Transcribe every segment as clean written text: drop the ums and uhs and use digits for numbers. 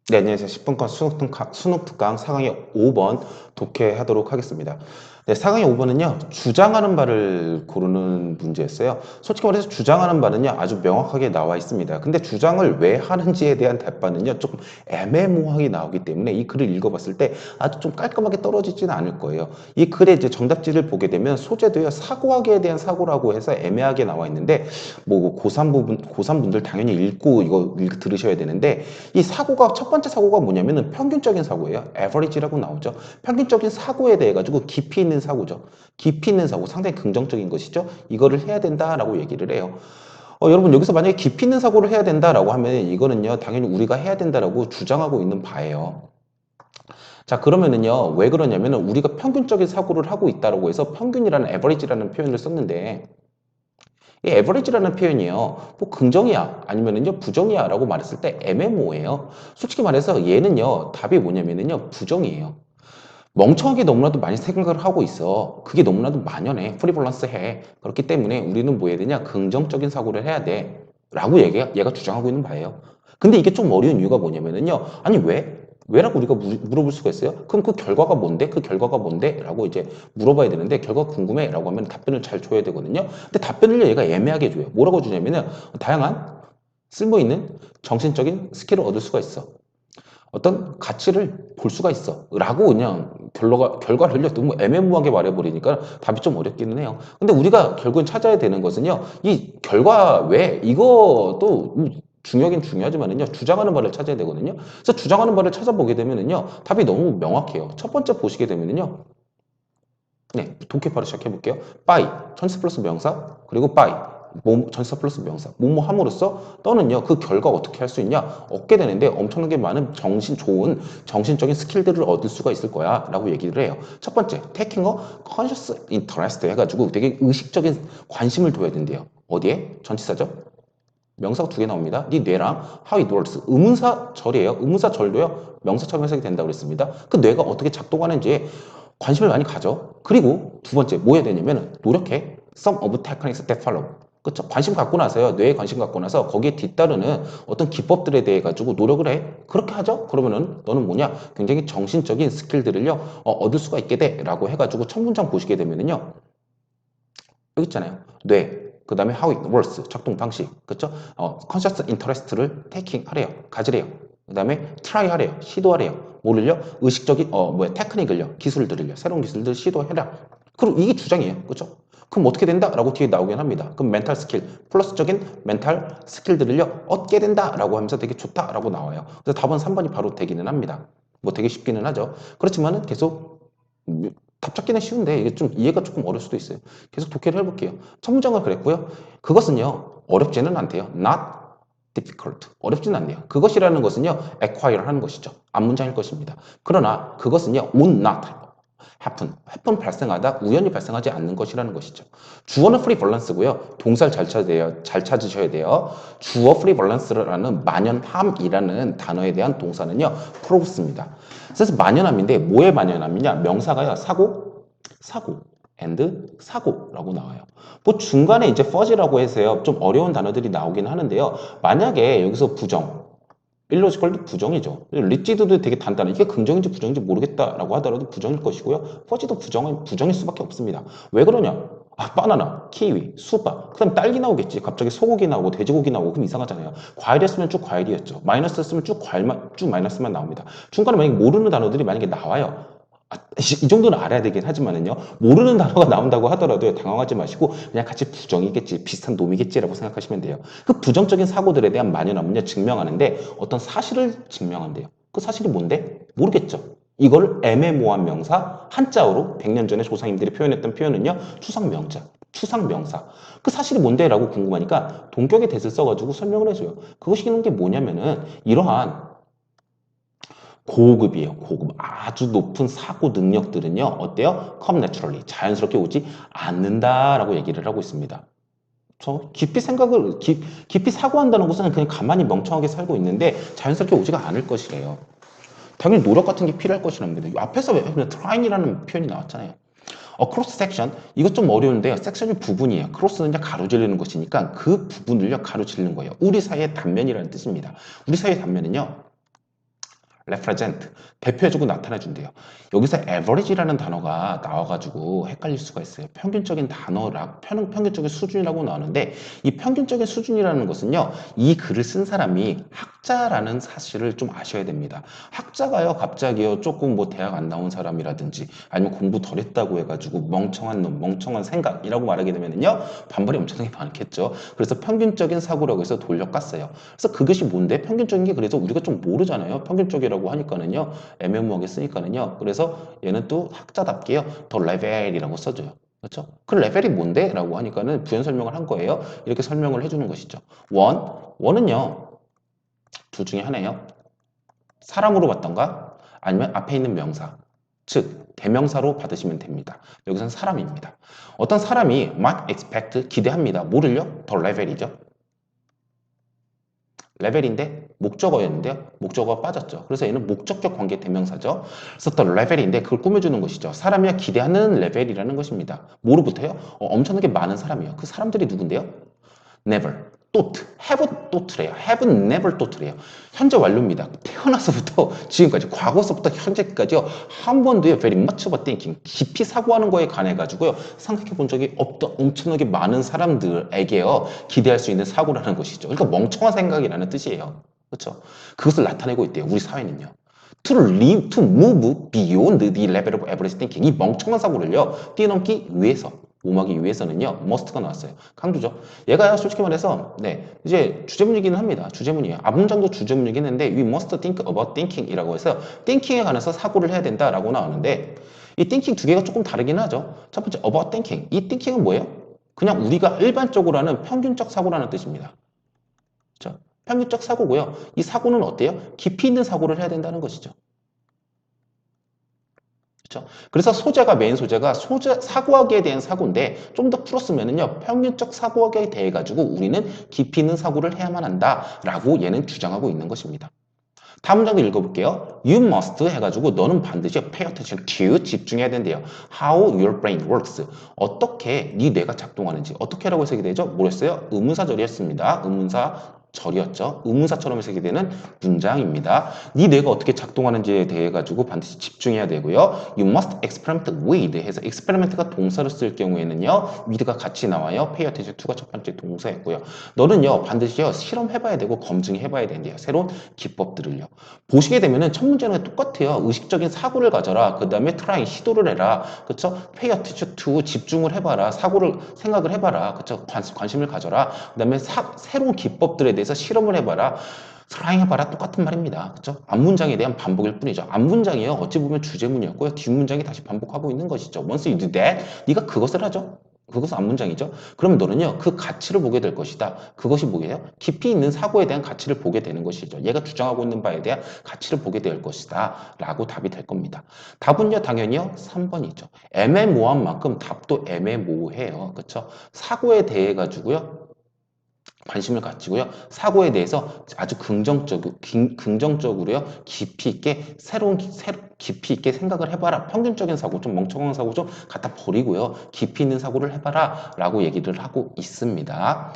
네, 안녕하세요. 10분간 수능 특강 4강의 5번 독해하도록 하겠습니다. 네, 4강의 5번은요, 주장하는 바를 고르는 문제였어요. 솔직히 말해서 주장하는 바는요, 아주 명확하게 나와 있습니다. 근데 주장을 왜 하는지에 대한 답변은요, 조금 애매모호하게 나오기 때문에 이 글을 읽어봤을 때 아주 좀 깔끔하게 떨어지지는 않을 거예요. 이 글의 이제 정답지를 보게 되면 소재도요, 사고하기에 대한 사고라고 해서 애매하게 나와 있는데, 뭐 고3 분들 당연히 읽고 이거 들으셔야 되는데, 이 사고가 첫 번째 사고가 뭐냐면은 평균적인 사고예요. average라고 나오죠. 평균적인 사고에 대해 가지고 깊이 있는 사고죠. 깊이 있는 사고, 상당히 긍정적인 것이죠. 이거를 해야 된다라고 얘기를 해요. 여러분 여기서 만약에 깊이 있는 사고를 해야 된다라고 하면 이거는요 당연히 우리가 해야 된다라고 주장하고 있는 바예요. 자 그러면은요 왜 그러냐면은 우리가 평균적인 사고를 하고 있다라고 해서 평균이라는 average라는 표현을 썼는데 이 average라는 표현이요. 뭐 긍정이야 아니면은요 부정이야 라고 말했을 때 애매모호해요. 솔직히 말해서 얘는요 답이 뭐냐면은요 부정이에요. 멍청하게 너무나도 많이 생각을 하고 있어. 그게 너무나도 만연해. 프리밸런스 해. 그렇기 때문에 우리는 뭐 해야 되냐? 긍정적인 사고를 해야 돼. 라고 얘가 주장하고 있는 바예요. 근데 이게 좀 어려운 이유가 뭐냐면은요. 아니, 왜? 왜라고 우리가 물어볼 수가 있어요? 그럼 그 결과가 뭔데? 그 결과가 뭔데? 라고 이제 물어봐야 되는데, 결과 궁금해? 라고 하면 답변을 잘 줘야 되거든요. 근데 답변을 얘가 애매하게 줘요. 뭐라고 주냐면은, 다양한 쓸모있는 정신적인 스킬을 얻을 수가 있어. 어떤 가치를 볼 수가 있어. 라고 그냥 결과를 너무 애매모호하게 말해버리니까 답이 좀 어렵기는 해요. 근데 우리가 결국엔 찾아야 되는 것은요, 이 결과 외, 이것도 중요하긴 중요하지만은요, 주장하는 바를 찾아야 되거든요. 그래서 주장하는 바를 찾아보게 되면은요, 답이 너무 명확해요. 첫 번째 보시게 되면은요, 네, 독해파로 시작해 볼게요. by, 전치사 플러스 명사, 그리고 by, 전치사 플러스 명사, 뭐뭐 함으로써 너는요, 그 결과 어떻게 할 수 있냐? 얻게 되는데 엄청나게 많은 좋은 정신적인 스킬들을 얻을 수가 있을 거야. 라고 얘기를 해요. 첫 번째, taking a conscious interest 해가지고 되게 의식적인 관심을 둬야 된대요. 어디에? 전치사죠? 명사가 두 개 나옵니다. 네 뇌랑 how it works. 의문사절이에요. 의문사절도요. 명사처럼 해석이 된다고 그랬습니다. 그 뇌가 어떻게 작동하는지에 관심을 많이 가져. 그리고 두 번째 뭐 해야 되냐면 노력해. Some of techniques that follow. 그쵸? 관심 갖고 나서요. 뇌에 관심 갖고 나서 거기에 뒤따르는 어떤 기법들에 대해 가지고 노력을 해. 그렇게 하죠? 그러면은 너는 뭐냐? 굉장히 정신적인 스킬들을요. 얻을 수가 있게 돼. 라고 해가지고 첫 문장 보시게 되면은요. 여기 있잖아요. 뇌. 그 다음에 how it works. 작동 방식. 그쵸? conscious interest를 taking 하래요. 가지래요. 그 다음에 try 하래요. 시도하래요. 뭐를요? 의식적인, 테크닉을요. 기술들을요. 새로운 기술들 시도해라. 그리고 이게 주장이에요. 그쵸? 그럼 어떻게 된다? 라고 뒤에 나오긴 합니다. 그럼 멘탈 스킬, 플러스적인 멘탈 스킬들을요. 얻게 된다. 라고 하면서 되게 좋다. 라고 나와요. 그래서 답은 3번이 바로 되기는 합니다. 뭐 되게 쉽기는 하죠. 그렇지만은 계속 답 찾기는 쉬운데 이게 좀 이해가 조금 어려울 수도 있어요. 계속 독해를 해볼게요. 첫 문장을 그랬고요. 그것은요, 어렵지는 않대요. Not difficult. 어렵지는 않네요. 그것이라는 것은요, acquire 하는 것이죠. 앞문장일 것입니다. 그러나 그것은요, would not happen 발생하다, 우연히 발생하지 않는 것이라는 것이죠. 주어는 free balance고요. 동사를 잘 찾으셔야 돼요. 주어 free balance라는 만연함이라는 단어에 대한 동사는요, prove입니다. 그래서 만연함인데 뭐의 만연함이냐? 명사가요, 사고, and 사고라고 나와요. 뭐 중간에 이제 fuzzy라고 해서요, 좀 어려운 단어들이 나오긴 하는데요. 만약에 여기서 부정, 일로지컬도 부정이죠. 리지드도 되게 단단해. 이게 긍정인지 부정인지 모르겠다라고 하더라도 부정일 것이고요. 퍼지도 부정일 수밖에 없습니다. 왜 그러냐? 바나나, 키위, 수박, 그다음 딸기 나오겠지. 갑자기 소고기 나오고 돼지고기 나오고 그럼 이상하잖아요. 과일이었으면 쭉 과일이었죠. 마이너스였으면 쭉 마이너스만 나옵니다. 중간에 만약에 모르는 단어들이 만약에 나와요. 이 정도는 알아야 되긴 하지만은요. 모르는 단어가 나온다고 하더라도 당황하지 마시고 그냥 같이 부정이겠지, 비슷한 놈이겠지라고 생각하시면 돼요. 그 부정적인 사고들에 대한 만연함은요, 증명하는데 어떤 사실을 증명한대요. 그 사실이 뭔데? 모르겠죠. 이걸 애매모호한 명사, 한자어로 100년 전에 조상님들이 표현했던 표현은요, 추상명자, 추상명사. 그 사실이 뭔데? 라고 궁금하니까 동격의 대을 써가지고 설명을 해줘요. 그것이 있는 게 뭐냐면은 이러한 고급이에요. 고급. 아주 높은 사고 능력들은요. 어때요? come naturally. 자연스럽게 오지 않는다라고 얘기를 하고 있습니다. 깊이 사고한다는 것은 그냥 가만히 멍청하게 살고 있는데 자연스럽게 오지가 않을 것이래요. 당연히 노력 같은 게 필요할 것이랍니다. 앞에서 왜 trying이라는 표현이 나왔잖아요. 크로스 섹션. 이것 좀 어려운데요. 섹션이 부분이에요. 크로스는 이제 가로지르는 것이니까 그 부분을요 가로지르는 거예요. 우리 사이의 단면이라는 뜻입니다. 우리 사이의 단면은요. represent, 대표해주고 나타내준대요. 여기서 average라는 단어가 나와가지고 헷갈릴 수가 있어요. 평균적인 단어라, 평균적인 수준이라고 나오는데 이 평균적인 수준이라는 것은요, 이 글을 쓴 사람이 학자라는 사실을 좀 아셔야 됩니다. 학자가요, 갑자기요, 조금 뭐 대학 안 나온 사람이라든지 아니면 공부 덜 했다고 해가지고 멍청한 놈, 멍청한 생각이라고 말하게 되면요, 반발이 엄청나게 많겠죠. 그래서 평균적인 사고라고 해서 돌려깠어요. 그래서 그것이 뭔데? 평균적인 게 그래서 우리가 좀 모르잖아요. 평균적이라고 하니까는요, 애매모호하게 쓰니까는요. 그래서 얘는 또 학자답게요, 더 레벨이라고 써줘요. 그렇죠? 그 레벨이 뭔데? 라고 하니까는 부연 설명을 한 거예요. 이렇게 설명을 해주는 것이죠. 원은요, 둘 중에 하나예요. 사람으로 받던가 아니면 앞에 있는 명사, 즉 대명사로 받으시면 됩니다. 여기서는 사람입니다. 어떤 사람이 might expect, 기대합니다. 뭐를요? 더 레벨이죠. 레벨인데 목적어였는데요. 목적어가 빠졌죠. 그래서 얘는 목적격 관계 대명사죠. 그래서 더 레벨인데 그걸 꾸며주는 것이죠. 사람이 기대하는 레벨이라는 것입니다. 뭐로부터요? 엄청나게 많은 사람이에요. 그 사람들이 누군데요? never, thought, have thought래요. have never thought래요. 현재 완료입니다. 태어나서부터 지금까지, 과거서부터 현재까지요. 한 번도요, very much of a thinking, 깊이 사고하는 거에 관해 가지고요, 생각해 본 적이 없던 엄청나게 많은 사람들에게요, 기대할 수 있는 사고라는 것이죠. 그러니까 멍청한 생각이라는 뜻이에요. 그렇죠? 그것을 나타내고 있대요. 우리 사회는요. to move beyond the level of average thinking. 이 멍청한 사고를요, 뛰어넘기 위해서, 오막이 위해서는요, must가 나왔어요. 강조죠. 얘가요, 솔직히 말해서, 네, 이제 주제문이기는 합니다. 주제문이에요. 앞문장도 주제문이긴 한데, we must think about thinking 이라고 해서, thinking에 관해서 사고를 해야 된다라고 나오는데, 이 thinking 두 개가 조금 다르긴 하죠. 첫 번째, about thinking. 이 thinking은 뭐예요? 그냥 우리가 일반적으로 하는 평균적 사고라는 뜻입니다. 그렇죠? 평균적 사고고요. 이 사고는 어때요? 깊이 있는 사고를 해야 된다는 것이죠. 그렇죠? 그래서 메인 소재가 사고하기에 대한 사고인데 좀 더 풀었으면은요, 평균적 사고하기에 대해 가지고 우리는 깊이 있는 사고를 해야만 한다라고 얘는 주장하고 있는 것입니다. 다음 문장도 읽어볼게요. You must 해가지고 너는 반드시 pay attention to, 집중해야 된대요. How your brain works. 어떻게 네 뇌가 작동하는지. 어떻게라고 해석이 되죠? 뭐였어요? 의문사절이었습니다. 절이었죠. 의문사처럼 해석이 되는 문장입니다. 네 뇌가 어떻게 작동하는지에 대해 가지고 반드시 집중해야 되고요. You must experiment with 해서 experiment가 동사를 쓸 경우에는요, with가 같이 나와요. pay attention to가 첫 번째 동사였고요. 너는요, 반드시요, 실험해봐야 되고 검증해봐야 된대요. 새로운 기법들을요. 보시게 되면은 첫 문제는 똑같아요. 의식적인 사고를 가져라. 그 다음에 try, 시도를 해라. 그쵸? pay attention to, 집중을 해봐라. 생각을 해봐라. 그쵸? 관심을 가져라. 그 다음에 새로운 기법들에 대해서 실험을 해봐라. try 해봐라. 똑같은 말입니다. 그쵸? 앞문장에 대한 반복일 뿐이죠. 앞문장이요, 어찌 보면 주제문이었고요. 뒷문장이 다시 반복하고 있는 것이죠. Once you do that, 네가 그것을 하죠. 그것은 앞문장이죠. 그럼 너는요, 그 가치를 보게 될 것이다. 그것이 뭐예요? 깊이 있는 사고에 대한 가치를 보게 되는 것이죠. 얘가 주장하고 있는 바에 대한 가치를 보게 될 것이다. 라고 답이 될 겁니다. 답은요, 당연히요, 3번이죠. 애매모호한 만큼 답도 애매모호해요. 그쵸? 사고에 대해 가지고요, 관심을 가지고요. 사고에 대해서 아주 긍정적으로요. 깊이 있게 깊이 있게 생각을 해봐라. 평균적인 사고, 좀 멍청한 사고 좀 갖다 버리고요. 깊이 있는 사고를 해봐라. 라고 얘기를 하고 있습니다.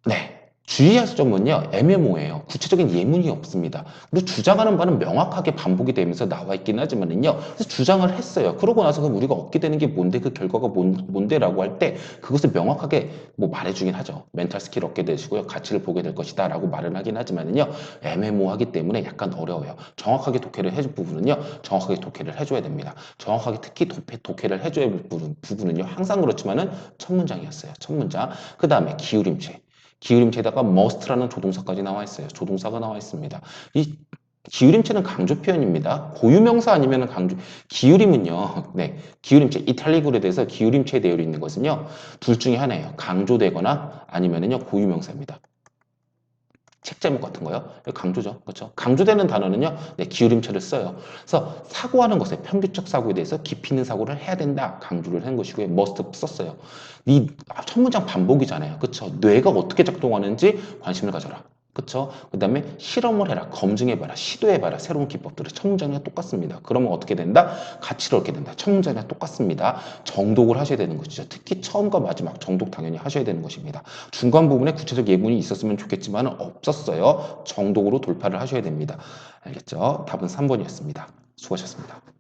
네. 주의할 점은요, 애매모호해요. 구체적인 예문이 없습니다. 그리고 주장하는 바는 명확하게 반복이 되면서 나와 있긴 하지만은요, 그래서 주장을 했어요. 그러고 나서 그럼 우리가 얻게 되는 게 뭔데, 그 결과가 뭔데라고 할 때 그것을 명확하게 뭐 말해주긴 하죠. 멘탈 스킬 얻게 되시고요, 가치를 보게 될 것이다라고 말은 하긴 하지만은요, 애매모호하기 때문에 약간 어려워요. 정확하게 독해를 해줄 부분은요, 정확하게 독해를 해줘야 됩니다. 정확하게 특히 독해를 해줘야 할 부분은요, 항상 그렇지만은 첫 문장이었어요. 첫 문장. 그 다음에 기울임체. 기울임체에다가 must라는 조동사까지 나와 있어요. 조동사가 나와 있습니다. 이 기울임체는 강조 표현입니다. 고유명사 아니면 강조, 기울임은요, 네, 기울임체, 이탈리글에 대해서 기울임체에 되어 있는 것은요, 둘 중에 하나예요. 강조되거나 아니면은요, 고유명사입니다. 책 제목 같은 거요. 강조죠. 그렇죠? 강조되는 단어는요, 네, 기울임체를 써요. 그래서 사고하는 것에 평균적 사고에 대해서 깊이 있는 사고를 해야 된다. 강조를 한 것이고요. must 썼어요. 첫 문장 반복이잖아요. 그렇죠? 뇌가 어떻게 작동하는지 관심을 가져라. 그쵸? 그 다음에 실험을 해라, 검증해봐라, 시도해봐라, 새로운 기법들을. 첫 문장이랑 똑같습니다. 그러면 어떻게 된다? 가치를 얻게 된다. 첫 문장이랑 똑같습니다. 정독을 하셔야 되는 것이죠. 특히 처음과 마지막 정독 당연히 하셔야 되는 것입니다. 중간 부분에 구체적 예문이 있었으면 좋겠지만 없었어요. 정독으로 돌파를 하셔야 됩니다. 알겠죠? 답은 3번이었습니다. 수고하셨습니다.